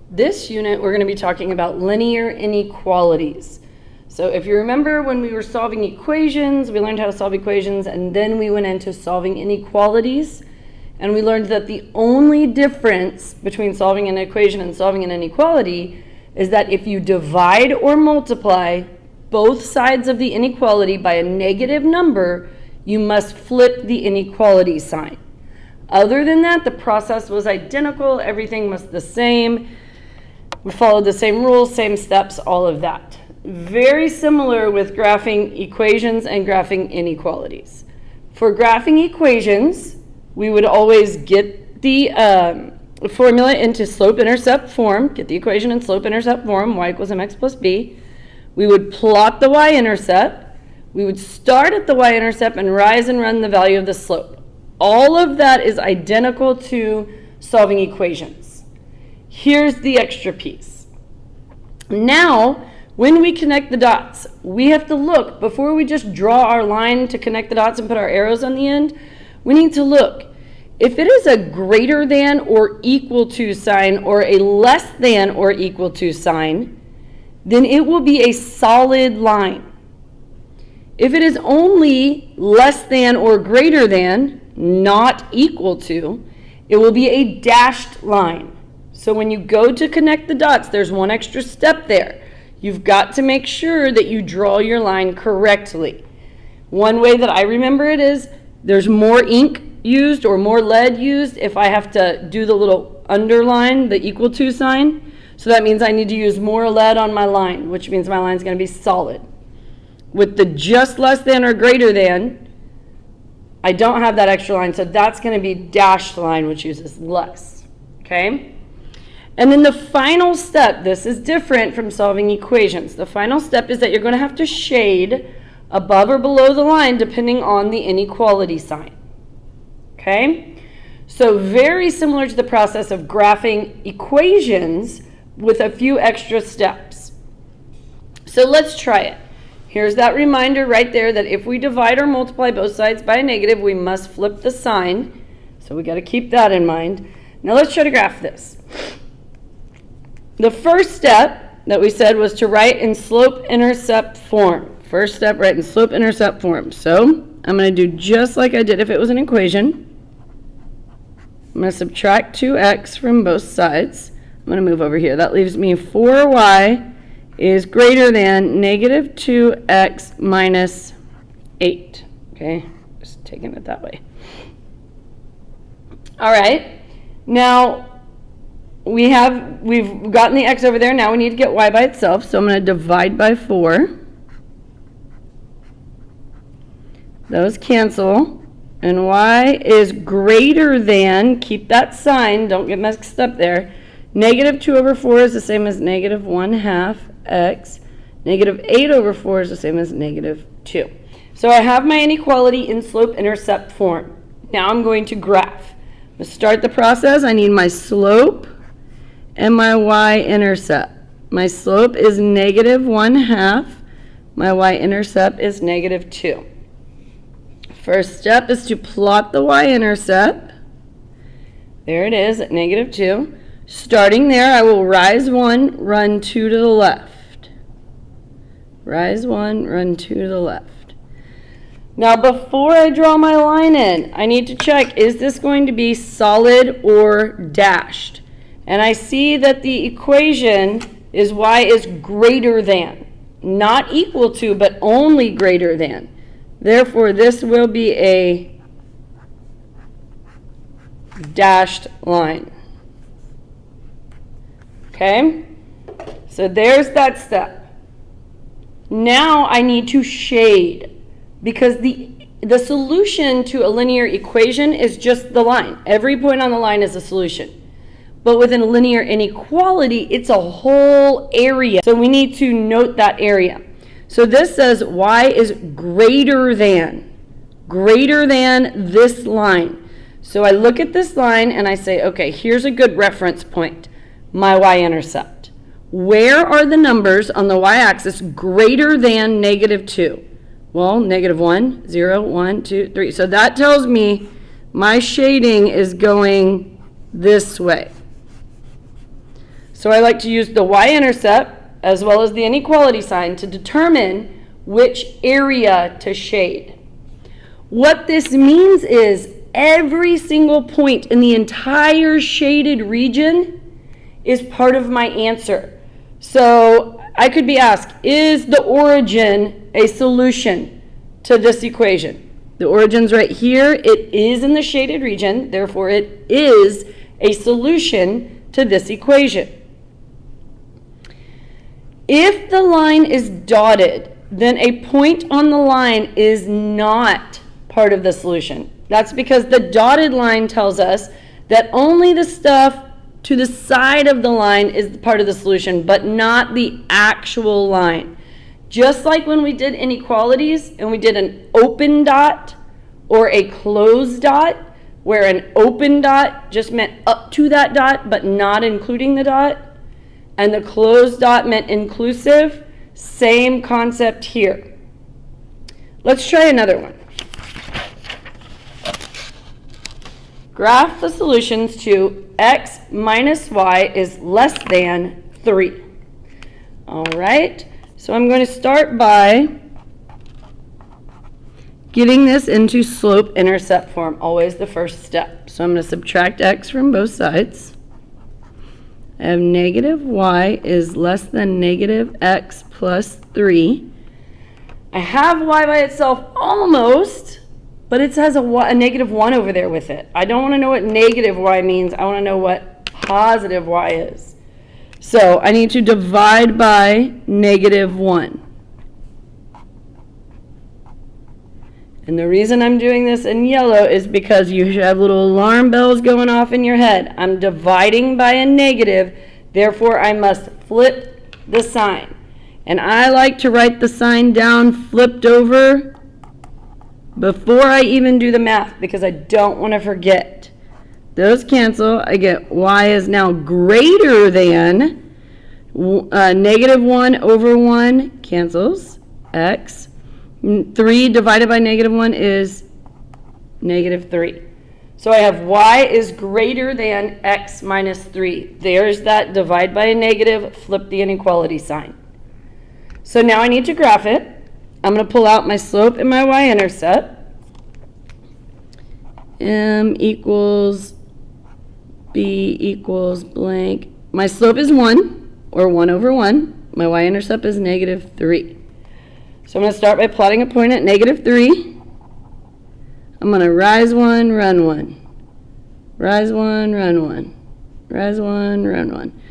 This unit, we're going to be talking about linear inequalities. So if you remember when we were solving equations, we learned how to solve equations, and then we went into solving inequalities. And we learned that the only difference between solving an equation and solving an inequality is that if you divide or multiply both sides of the inequality by a negative number, you must flip the inequality sign. Other than that, the process was identical. Everything was the same. We followed the same rules, same steps, all of that. Very similar with graphing equations and graphing inequalities. For graphing equations, we would always get the formula into slope-intercept form, get the equation in slope-intercept form, y equals mx plus b. We would plot the y-intercept. We would start at the y-intercept and rise and run the value of the slope. All of that is identical to solving equations. Here's the extra piece. Now, when we connect the dots, we have to look, before we just draw our line to connect the dots and put our arrows on the end, we need to look. If it is a greater than or equal to sign or a less than or equal to sign, then it will be a solid line. If it is only less than or greater than, not equal to, it will be a dashed line. So when you go to connect the dots, there's one extra step there. You've got to make sure that you draw your line correctly. One way that I remember it is there's more ink used or more lead used if I have to do the little underline, the equal to sign. So that means I need to use more lead on my line, which means my line's going to be solid. With the just less than or greater than, I don't have that extra line, so that's going to be dashed line, which uses less. Okay? And then the final step, this is different from solving equations. The final step is that you're going to have to shade above or below the line depending on the inequality sign. Okay? So very similar to the process of graphing equations with a few extra steps. So let's try it. Here's that reminder right there that if we divide or multiply both sides by a negative, we must flip the sign. So we got to keep that in mind. Now let's try to graph this. The first step that we said was to write in slope-intercept form. First step, write in slope-intercept form. So I'm going to do just like I did if it was an equation. I'm going to subtract 2x from both sides. I'm going to move over here. That leaves me 4y is greater than negative 2x minus 8. Okay, just taking it that way. All right, now we've gotten the x over there. Now we need to get y by itself, so I'm going to divide by 4. Those cancel, and y is greater than, keep that sign, don't get mixed up there. Negative 2 over 4 is the same as negative 1/2 x. Negative 8 over 4 is the same as negative 2. So I have my inequality in slope-intercept form. Now I'm going to graph. To start the process, I need my slope and my y-intercept. My slope is negative 1/2. My y-intercept is negative 2. First step is to plot the y-intercept. There it is at negative 2. Starting there, I will rise 1, run 2 to the left. Rise 1, run 2 to the left. Now, before I draw my line in, I need to check, is this going to be solid or dashed? And I see that the equation is y is greater than. Not equal to, but only greater than. Therefore, this will be a dashed line. Okay, so there's that step. Now I need to shade because the solution to a linear equation is just the line. Every point on the line is a solution. But within a linear inequality, it's a whole area. So we need to note that area. So this says y is greater than this line. So I look at this line and I say, okay, here's a good reference point. My y-intercept. Where are the numbers on the y-axis greater than negative 2? Well, negative 1, 0, 1, 2, 3. So that tells me my shading is going this way. So I like to use the y-intercept as well as the inequality sign to determine which area to shade. What this means is every single point in the entire shaded region is part of my answer. So I could be asked, is the origin a solution to this equation? The origin's right here. It is in the shaded region, therefore it is a solution to this equation. If the line is dotted, then a point on the line is not part of the solution. That's because the dotted line tells us that only the stuff to the side of the line is part of the solution, but not the actual line. Just like when we did inequalities and we did an open dot or a closed dot, where an open dot just meant up to that dot but not including the dot, and the closed dot meant inclusive, same concept here. Let's try another one. Graph the solutions to x minus y is less than 3. All right, so I'm going to start by getting this into slope-intercept form, always the first step. So I'm going to subtract x from both sides. I have negative y is less than negative x plus 3. I have y by itself almost, but it has a negative 1 over there with it. I don't want to know what negative y means. I want to know what positive y is. So I need to divide by negative 1. And the reason I'm doing this in yellow is because you should have little alarm bells going off in your head. I'm dividing by a negative, therefore I must flip the sign. And I like to write the sign down flipped over before I even do the math because I don't want to forget. Those cancel. I get y is now greater than negative 1 over 1 cancels. X. 3 divided by negative 1 is negative 3. So I have y is greater than x minus 3. There's that divide by a negative, flip the inequality sign. So now I need to graph it. I'm going to pull out my slope and my y-intercept. M equals B equals blank. My slope is 1, or 1 over 1. My y-intercept is negative 3. So I'm going to start by plotting a point at negative 3. I'm going to rise 1, run 1. Rise 1, run 1. Rise 1, run 1.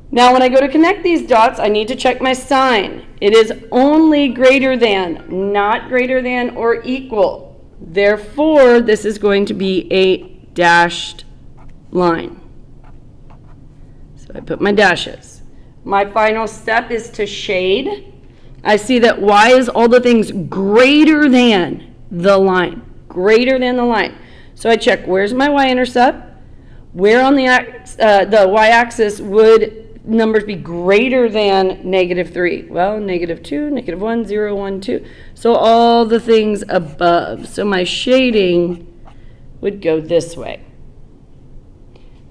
Now when I go to connect these dots, I need to check my sign. It is only greater than, not greater than or equal. Therefore, this is going to be a dashed line. So I put my dashes. My final step is to shade. I see that y is all the things greater than the line. Greater than the line. So I check, where's my y-intercept? Where on the y-axis would numbers be greater than negative 3? Well, negative 2, negative 1, 0, 1, 2. So all the things above. So my shading would go this way.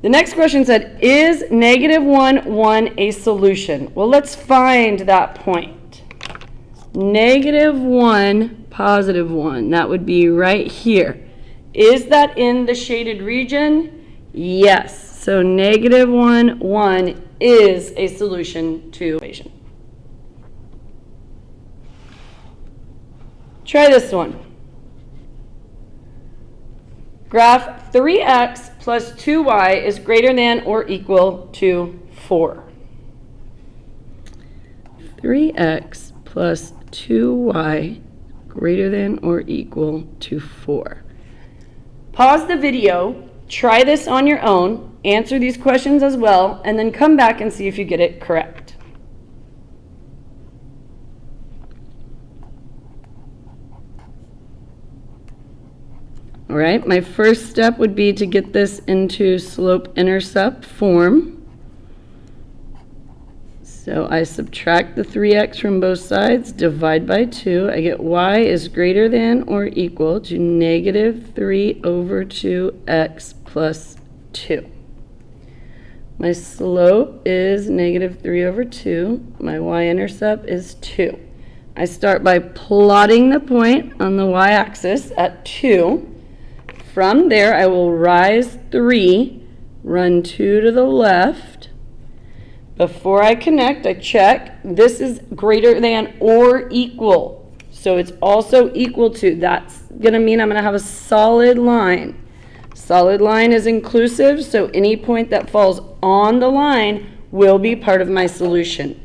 The next question said, is negative 1, 1 a solution? Well, let's find that point. Negative 1, positive 1. That would be right here. Is that in the shaded region? Yes. So negative 1, 1 is a solution to the equation. Try this one. Graph 3x plus 2y is greater than or equal to 4. 3x plus 2y greater than or equal to 4. Pause the video, try this on your own, answer these questions as well, and then come back and see if you get it correct. All right, my first step would be to get this into slope-intercept form. So I subtract the 3x from both sides, divide by 2. I get y is greater than or equal to negative 3 over 2x plus 2. My My slope is negative 3 over 2. My y-intercept is 2. I start by plotting the point on the y-axis at 2. From there, I will rise 3, run 2 to the left. Before I connect, I check. This is greater than or equal. So it's also equal to. That's going to mean I'm going to have a solid line. Solid line is inclusive, so any point that falls on the line will be part of my solution.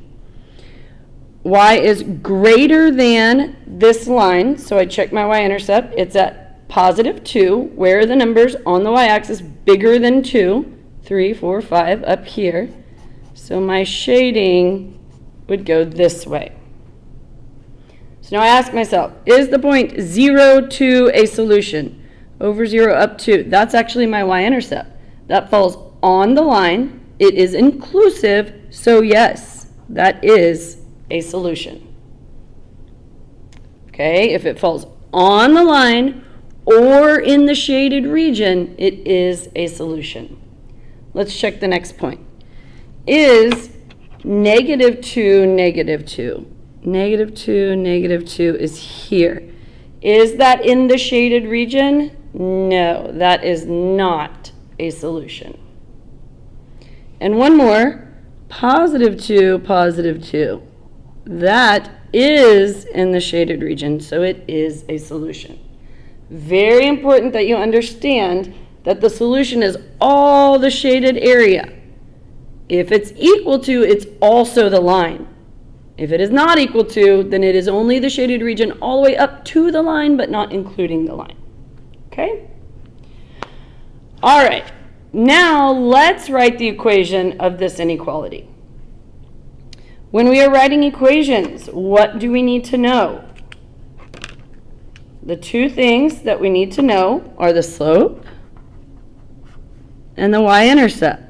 Y is greater than this line, so I check my y-intercept. It's at positive 2. Where are the numbers on the y-axis bigger than 2? 3, 4, 5 up here. So my shading would go this way. So now I ask myself, is the point 0, 2 a solution? Over 0, up 2. That's actually my y-intercept. That falls on the line. It is inclusive, so yes, that is a solution. Okay, if it falls on the line or in the shaded region, it is a solution. Let's check the next point. Is negative 2, negative 2? Negative 2, negative 2 is here. Is that in the shaded region? No, that is not a solution. And one more, positive 2, positive 2. That is in the shaded region, so it is a solution. Very important that you understand that the solution is all the shaded area. If it's equal to, it's also the line. If it is not equal to, then it is only the shaded region all the way up to the line, but not including the line. Okay? All right. Now let's write the equation of this inequality. When we are writing equations, what do we need to know? The two things that we need to know are the slope and the y-intercept.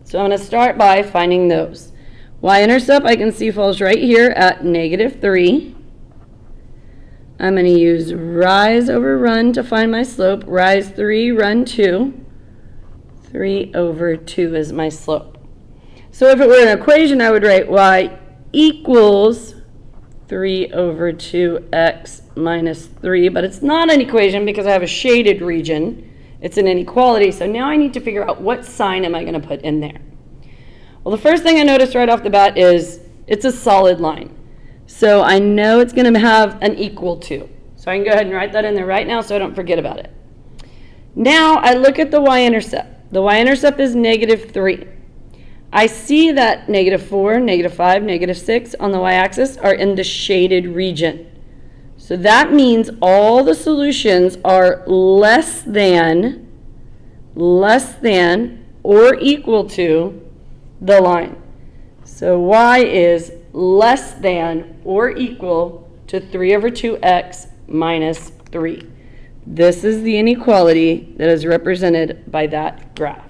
So I'm going to start by finding those. Y-intercept I can see falls right here at negative 3. I'm going to use rise over run to find my slope. Rise 3, run 2. 3 over 2 is my slope. So if it were an equation, I would write y equals 3 over 2x minus 3. But it's not an equation because I have a shaded region. It's an inequality. So now I need to figure out what sign am I going to put in there. Well, the first thing I notice right off the bat is it's a solid line. So I know it's going to have an equal to. So I can go ahead and write that in there right now so I don't forget about it. Now I look at the y-intercept. The y-intercept is negative 3. I see that negative 4, negative 5, negative 6 on the y-axis are in the shaded region. So that means all the solutions are less than, or equal to the line. So y is less than or equal to 3 over 2x minus 3. This is the inequality that is represented by that graph.